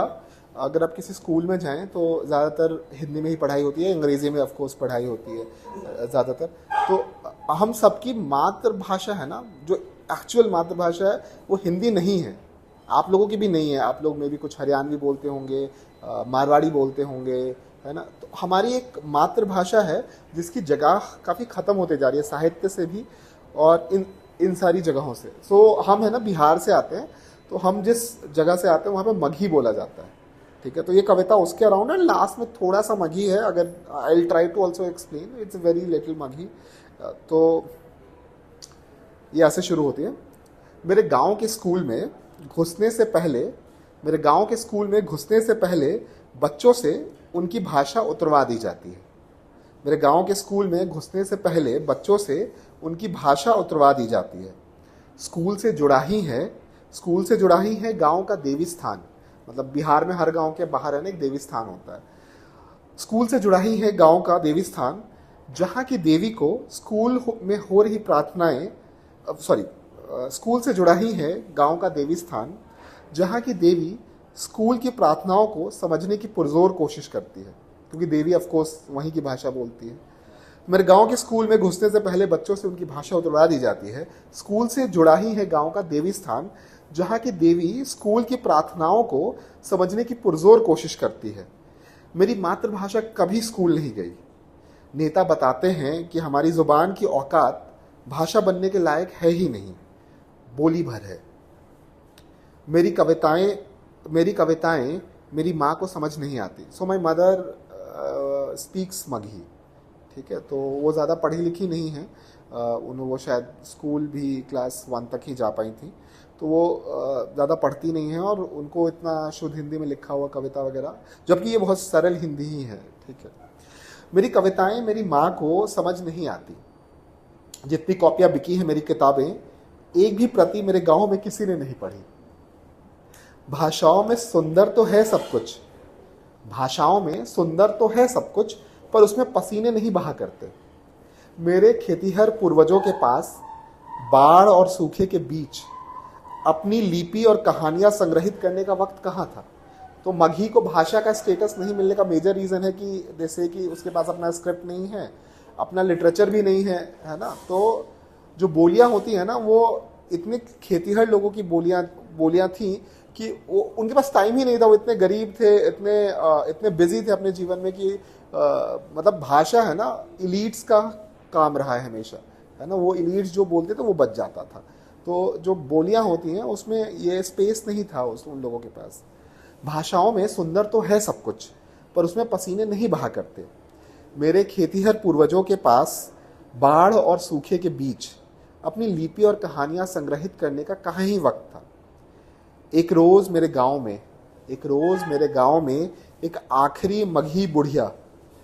अगर आप किसी स्कूल में जाएं तो ज़्यादातर हिंदी में ही पढ़ाई होती है, अंग्रेज़ी में ऑफ कोर्स पढ़ाई होती है ज़्यादातर। तो हम सबकी मातृभाषा है ना, जो एक्चुअल मातृभाषा है वो हिंदी नहीं है। आप लोगों की भी नहीं है। आप लोग में भी कुछ हरियाणवी बोलते होंगे, मारवाड़ी बोलते होंगे, है ना। तो हमारी एक मातृभाषा है जिसकी जगह काफ़ी ख़त्म होते जा रही है, साहित्य से भी और इन सारी जगहों से। सो हम है ना बिहार से आते हैं, तो हम जिस जगह से आते हैं वहाँ पे मगही बोला जाता है। ठीक है, तो ये कविता उसके अराउंड है। लास्ट में थोड़ा सा मगही है, अगर I will try to also explain, it's very little Magahi. तो ये ऐसे शुरू होती है। मेरे गाँव के स्कूल में घुसने से पहले बच्चों से उनकी भाषा उतरवा दी जाती है। मेरे गांव के स्कूल में घुसने से पहले बच्चों से उनकी भाषा उतरवा दी जाती है। स्कूल से जुड़ा ही है गांव का देवी स्थान। मतलब बिहार में हर गांव के बाहर है ना एक देवी स्थान होता है। स्कूल से जुड़ा ही है गांव का देवी स्थान, जहां की देवी को स्कूल से जुड़ा ही है गांव का देवी स्थान, जहां की देवी स्कूल की प्रार्थनाओं को समझने की पुरजोर कोशिश करती है, क्योंकि देवी ऑफ कोर्स वहीं की भाषा बोलती है। मेरे गांव के स्कूल में घुसने से पहले बच्चों से उनकी भाषा उतरवा दी जाती है। स्कूल से जुड़ा ही है गांव का देवी स्थान, जहां की देवी स्कूल की प्रार्थनाओं को समझने की पुरजोर कोशिश करती है। मेरी मातृभाषा कभी स्कूल नहीं गई। नेता बताते हैं कि हमारी जुबान की औकात भाषा बनने के लायक है ही नहीं, बोली भर है। मेरी कविताएं मेरी माँ को समझ नहीं आती। सो माई मदर स्पीक्स मगही। ठीक है, तो वो ज़्यादा पढ़ी लिखी नहीं है। वो शायद स्कूल भी क्लास 1 तक ही जा पाई थी, तो वो ज़्यादा पढ़ती नहीं है और उनको इतना शुद्ध हिंदी में लिखा हुआ कविता वगैरह, जबकि ये बहुत सरल हिंदी ही है। ठीक है, मेरी कविताएं मेरी माँ को समझ नहीं आती। जितनी कॉपियां बिकी हैं मेरी किताबें, एक भी प्रति मेरे गांव में किसी ने नहीं पढ़ी। भाषाओं में सुंदर तो है सब कुछ, भाषाओं में सुंदर तो है सब कुछ, पर उसमें पसीने नहीं बहा करते। मेरे खेतीहर पूर्वजों के पास बाढ़ और सूखे के बीच अपनी लिपि और कहानियां संग्रहित करने का वक्त कहाँ था। तो मगही को भाषा का स्टेटस नहीं मिलने का मेजर रीजन है कि जैसे कि उसके पास अपना स्क्रिप्ट नहीं है, अपना लिटरेचर भी नहीं है ना। तो जो बोलियां होती है ना, वो इतने खेतीहर लोगों की बोलियां थी कि वो उनके पास टाइम ही नहीं था, वो इतने गरीब थे, इतने बिजी थे अपने जीवन में कि मतलब भाषा है ना इलीट्स का काम रहा है हमेशा, है ना। वो इलीट्स जो बोलते थे वो बच जाता था। तो जो बोलियां होती हैं उसमें ये स्पेस नहीं था उन लोगों के पास। भाषाओं में सुंदर तो है सब कुछ, पर उसमें पसीने नहीं बहा करते। मेरे खेतीहर पूर्वजों के पास बाढ़ और सूखे के बीच अपनी लिपि और कहानियां संग्रहित करने का कहाँ ही वक्त था। एक रोज मेरे गांव में एक आखिरी मगही बुढ़िया,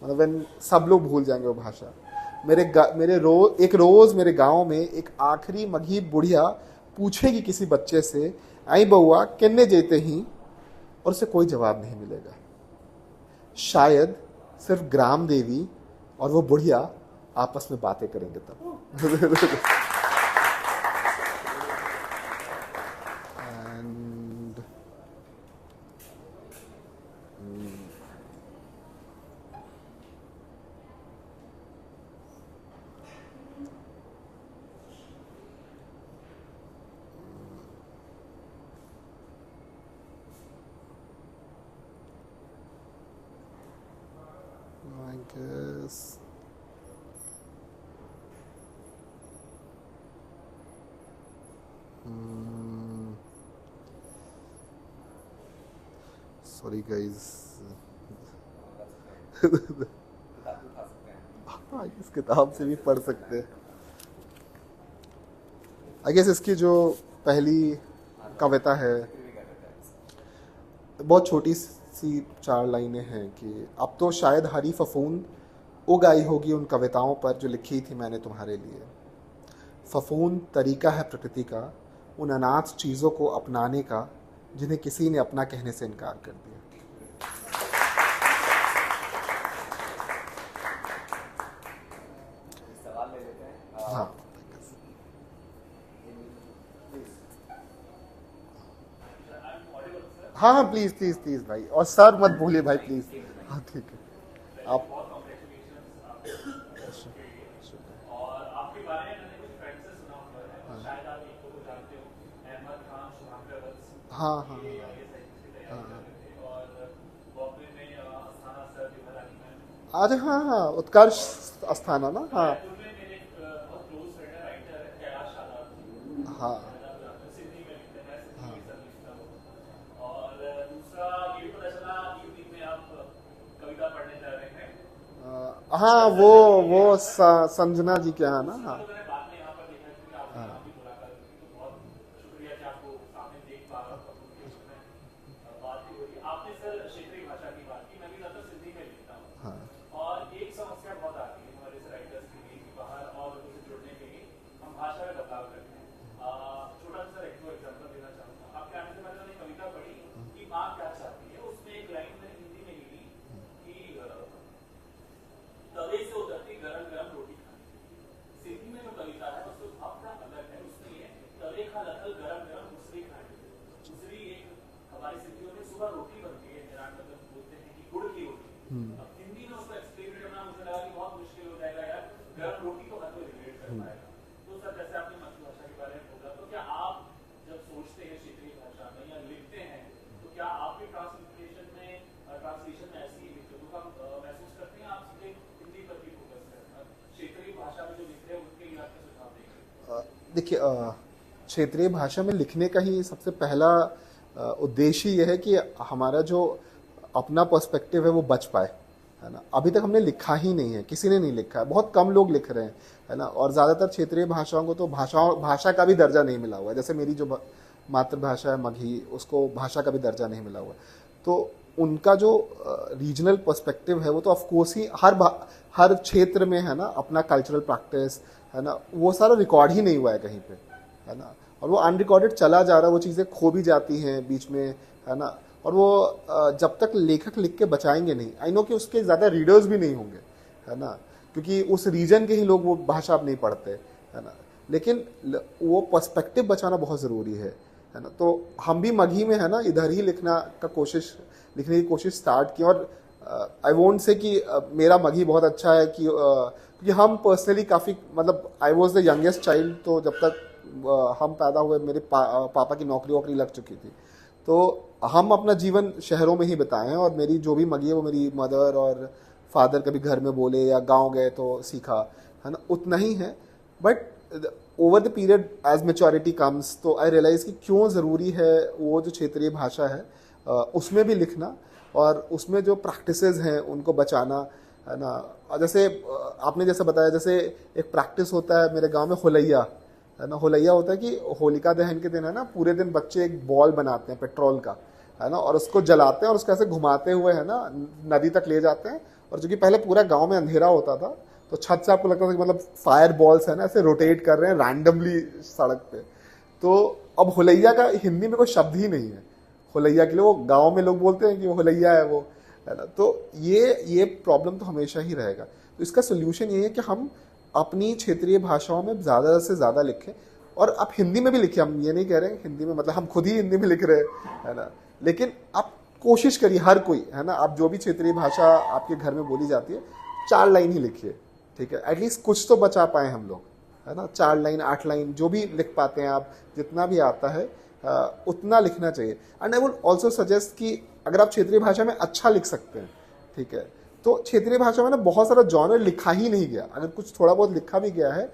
मतलब when सब लोग भूल जाएंगे वो भाषा, एक रोज मेरे गांव में एक आखिरी मगही बुढ़िया पूछेगी किसी बच्चे से, आई बउआ किन्ने जेते ही, और उसे कोई जवाब नहीं मिलेगा। शायद सिर्फ ग्राम देवी और वो बुढ़िया आपस में बातें करेंगे तब। And I guess sorry guys। हाँ, इस किताब से भी पढ़ सकते हैं। आई गेस इसकी जो पहली कविता है बहुत छोटी सी 4 लाइनें हैं कि अब तो शायद हरी फफूंद उग आई होगी उन कविताओं पर जो लिखी थी मैंने तुम्हारे लिए। फफूंद तरीका है प्रकृति का उन अनाथ चीज़ों को अपनाने का जिन्हें किसी ने अपना कहने से इनकार कर दिया। सवाल ले लेते हैं। हाँ हाँ हाँ प्लीज प्लीज प्लीज भाई, और सर मत भूलिए भाई प्लीज। हाँ ठीक है। आप और आपके बारे में मैंने कुछ फ्रेंड्स से सुना हुआ है, शायद आप एक को जानते हो, अहमद खान शुभांकर वत्स। हाँ हाँ और बॉम्बे में अस्थाना सर विमलानी मैम। आज हाँ हाँ उत्कर्ष अस्थाना ना। हाँ उनमें मेरे बहुत क्लोज फ्रेंड है, राइटर है कैलाश शादाब। हाँ सिडनी में लिखते हैं, सिडनी में सर लिखता हूँ। और दूसरा ये भी पता चला इवनिंग में आप कविता पढ़ने जा रहे हैं। हाँ वो संजना जी के यहाँ ना। हाँ तो मैंने बाद में यहाँ पर देखा कि आपने आपकी मुलाकात की, तो बहुत शुक्रिया कि आपको सामने देख पा रहा हूँ। बात भी हो रही, आपने सर क्षेत्रीय भाषा की बात की, मैं भी ज्यादातर सिंधी में लिखता हूँ। हाँ और एक समस्या बहुत आती है हमारे राइटर्स के लिए कि बाहर और लोगों से जुड़ने के लिए हम भाषा में बदलाव करते हैं। छोटा सा एक दो एग्जाम्पल देना चाहूँगा। आपके आने से पहले मैंने कविता पढ़ी कि माँ क्या चाहती है, उसमें एक लाइन मैंने हिंदी में लिखी कि तवे से उतरती गरम गरम रोटी खानी। सिंधी में जो कविता है उसको अपना अलग है, उसमें ये तवे का लखल गरम गरम दूसरी खानी। दूसरी एक हमारे सिंधियों में सुबह रोटी बनती है, हैरान मतलब बोलते हैं कि गुड़ की रोटी। अब हिंदी में उसको एक्सप्लेन करना मुझे लगा कि बहुत मुश्किल हो जाएगा यार, गरम रोटी को हर कोई रिलेट कर पाएगा। तो सर जैसे आपने मातृभाषा के बारे में बोला, तो क्या आप जब सोचते हैं क्षेत्रीय भाषा में या लिखते हैं, तो क्या आपके ट्रांसलेशन में ऐसी दिक्कतों का महसूस करते हैं? आप सीधे हिंदी पर भी फोकस करते हैं, क्षेत्रीय भाषा में जो लिखते हैं उनके लिए आपके सुझाव देंगे? देखिए क्षेत्रीय भाषा में लिखने का ही सबसे पहला उद्देश्य ये है कि हमारा जो अपना पर्सपेक्टिव है वो बच पाए, है ना। अभी तक हमने लिखा ही नहीं है, किसी ने नहीं लिखा है, बहुत कम लोग लिख रहे हैं, है ना। और ज़्यादातर क्षेत्रीय भाषाओं को तो भाषा का भी दर्जा नहीं मिला हुआ है। जैसे मेरी जो मातृभाषा है मगही, उसको भाषा का भी दर्जा नहीं मिला हुआ है। तो उनका जो रीजनल पर्सपेक्टिव है वो तो ऑफ कोर्स ही हर क्षेत्र में है ना, अपना कल्चरल प्रैक्टिस है ना, वो सारा रिकॉर्ड ही नहीं हुआ है कहीं पे, है ना, और वो अनरिकॉर्डेड चला जा रहा है, वो चीज़ें खो भी जाती हैं बीच में, है ना, और वो जब तक लेखक लिख के बचाएंगे नहीं, आई नो कि उसके ज़्यादा रीडर्स भी नहीं होंगे, है ना, क्योंकि उस रीजन के ही लोग वो भाषा अब नहीं पढ़ते, है ना, लेकिन वो पर्सपेक्टिव बचाना बहुत ज़रूरी है ना। तो हम भी मगही में है ना इधर ही लिखने की कोशिश स्टार्ट की, और आई वोंट से कि मेरा मगही बहुत अच्छा है क्योंकि हम पर्सनली काफ़ी, मतलब I was the youngest child, तो जब तक हम पैदा हुए मेरे पापा की नौकरी वोकरी लग चुकी थी, तो हम अपना जीवन शहरों में ही बिताए हैं, और मेरी जो भी मगी है वो मेरी मदर और फादर कभी घर में बोले या गांव गए तो सीखा, है ना, उतना ही है। But over the period as maturity comes, तो आई रियलाइज कि क्यों ज़रूरी है वो जो क्षेत्रीय भाषा है उसमें भी लिखना, और उसमें जो प्रैक्टिसेस हैं उनको बचाना, है ना। और जैसे आपने जैसे बताया, जैसे एक प्रैक्टिस होता है मेरे गांव में होलैया, है ना, होलैया होता है कि होलिका दहन के दिन है ना, पूरे दिन बच्चे एक बॉल बनाते हैं पेट्रोल का, है ना, और उसको जलाते हैं और उसको ऐसे घुमाते हुए है ना नदी तक ले जाते हैं, और जो कि पहले पूरा गांव में अंधेरा होता था, तो छत से आपको लगता था कि मतलब फायर बॉल्स है ना ऐसे रोटेट कर रहे हैं रैंडमली सड़क पे। तो अब होलैया का हिंदी में कोई शब्द ही नहीं है होलैया के लिए, वो गांव में लोग बोलते हैं कि वो होलैया है वो, है ना। तो ये प्रॉब्लम तो हमेशा ही रहेगा। तो इसका सोल्यूशन ये है कि हम अपनी क्षेत्रीय भाषाओं में ज़्यादा से ज़्यादा लिखें, और आप हिंदी में भी लिखिए, हम ये नहीं कह रहे हैं हिंदी में मतलब हम खुद ही हिंदी में लिख रहे हैं, है ना, लेकिन आप कोशिश करिए, हर कोई, है ना, आप जो भी क्षेत्रीय भाषा आपके घर में बोली जाती है 4 लाइन ही लिखिए, ठीक है, एटलीस्ट कुछ तो बचा पाए हम लोग, है ना, 4 लाइन 8 लाइन जो भी लिख पाते हैं आप, जितना भी आता है उतना लिखना चाहिए। And I would also suggest कि अगर आप क्षेत्रीय भाषा में अच्छा लिख सकते हैं, ठीक है, तो क्षेत्रीय भाषा में ना बहुत सारा जॉनर लिखा ही नहीं गया, अगर कुछ थोड़ा बहुत लिखा भी गया है,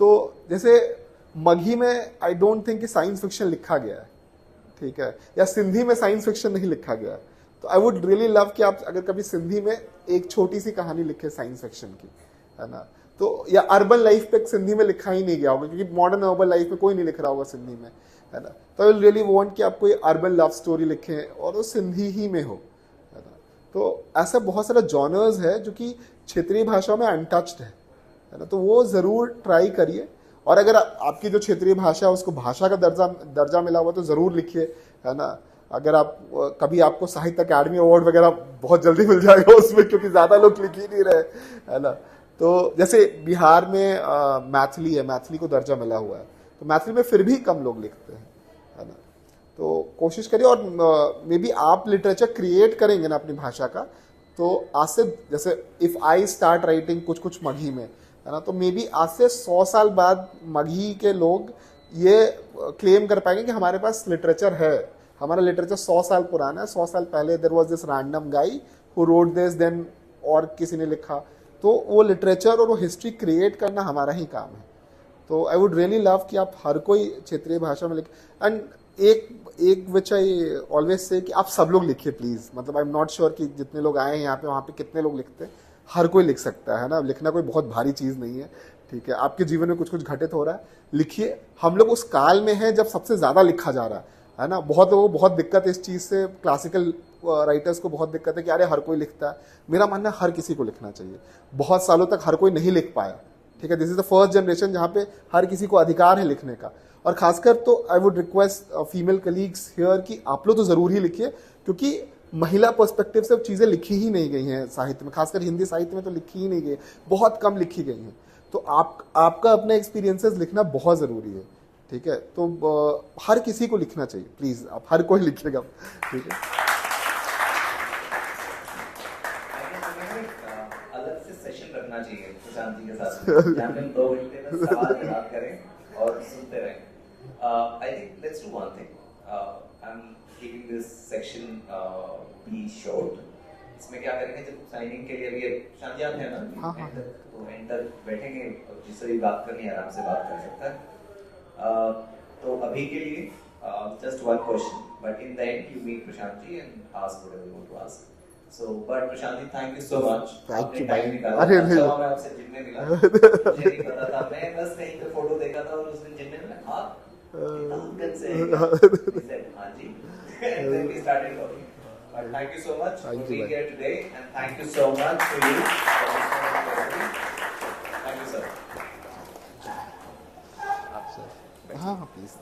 तो जैसे मगही में आई डोंट थिंक कि साइंस फिक्शन लिखा गया है, ठीक है, या सिंधी में साइंस फिक्शन नहीं लिखा गया है, तो आई वुड रियली लव कि आप अगर कभी सिंधी में एक छोटी सी कहानी लिखे साइंस फिक्शन की, है ना, तो या अर्बन लाइफ पे सिंधी में लिखा ही नहीं गया होगा, क्योंकि मॉडर्न अर्बन लाइफ में कोई नहीं लिख रहा होगा सिंधी में, है ना, तो आई विल रियली वांट कि आप कोई अर्बन लव स्टोरी लिखें और वो सिंधी ही में हो, है ना। तो ऐसा बहुत सारा जॉनर्स है जो कि क्षेत्रीय भाषा में अनटच्ड है ना, तो वो ज़रूर ट्राई करिए। और अगर आपकी जो क्षेत्रीय भाषा है उसको भाषा का दर्जा मिला हुआ तो ज़रूर लिखिए, है ना। अगर आप कभी आपको साहित्य अकादमी अवार्ड वगैरह बहुत जल्दी मिल जाएगा उसमें, क्योंकि ज़्यादा लोग लिख ही नहीं रहे, है ना। तो जैसे बिहार में मैथिली है, मैथिली को दर्जा मिला हुआ है, तो मैथिली में फिर भी कम लोग लिखते हैं, है ना। तो कोशिश करिए, और मे बी आप लिटरेचर क्रिएट करेंगे ना अपनी भाषा का, तो आज से जैसे इफ़ आई स्टार्ट राइटिंग कुछ मगही में, है ना, तो मे बी आज से 100 साल बाद मगही के लोग ये क्लेम कर पाएंगे कि हमारे पास लिटरेचर है, हमारा लिटरेचर 100 साल पुराना है, 100 साल पहले there was this random guy who wrote this, then और किसी ने लिखा, तो वो लिटरेचर और वो हिस्ट्री क्रिएट करना हमारा ही काम है। तो आई वुड रियली लव कि आप हर कोई क्षेत्रीय भाषा में लिखें। एंड एक विच आई ऑलवेज से कि आप सब लोग लिखिए प्लीज़, मतलब आई एम नॉट श्योर कि जितने लोग आए हैं यहाँ पे वहाँ पे कितने लोग लिखते हैं, हर कोई लिख सकता है ना, लिखना कोई बहुत भारी चीज़ नहीं है, ठीक है। आपके जीवन में कुछ घटित हो रहा है, लिखिए। हम लोग उस काल में हैं जब सबसे ज़्यादा लिखा जा रहा है ना। बहुत लोगों को बहुत दिक्कत है इस चीज़ से, क्लासिकल राइटर्स को बहुत दिक्कत है कि अरे हर कोई लिखता है। मेरा मानना है हर किसी को लिखना चाहिए। बहुत सालों तक हर कोई नहीं लिख पाया, ठीक है, this is the first generation जहाँ पे हर किसी को अधिकार है लिखने का। और खासकर तो I would request female colleagues here कि आप लोग तो ज़रूर ही लिखिए, क्योंकि महिला पर्सपेक्टिव से चीज़ें लिखी ही नहीं गई हैं साहित्य में, खासकर हिंदी साहित्य में तो लिखी ही नहीं गई, बहुत कम लिखी गई हैं। तो आपका अपने एक्सपीरियंसेस लिखना बहुत ज़रूरी है, ठीक है। तो हर किसी को लिखना चाहिए, प्लीज़ आप हर कोई लिखिएगा, ठीक है। अलग से सेशन रखना चाहिए प्रशांत जी के साथ, जहाँ पे हम 2 घंटे में सवाल जवाब करें और सुनते रहें। I think let's do one thing. I'm keeping this section be short. इसमें क्या करेंगे, जब साइनिंग के लिए अभी प्रशांत जी आप हैं ना, तो एंटर बैठेंगे और जिससे भी बात करनी है आराम से बात कर सकता है। तो अभी के लिए just one question, but in the end you meet Prashant ji and ask whatever you want to ask. So, but Prashant ji thank you so much. Thank you, time भाई। निकाला, अरे अच्छा हुआ मैं आपसे जिम में मिला, मुझे नहीं पता था, मैं बस कहीं पे फोटो देखा था और उस दिन जिम में मिला, आप किताबगंज से हैं? He said, हाँ जी। And then we started talking. But thank you so much Thank for you, being bhai. here today, and thank you so much to you. Thank you, sir. हाँ प्लीज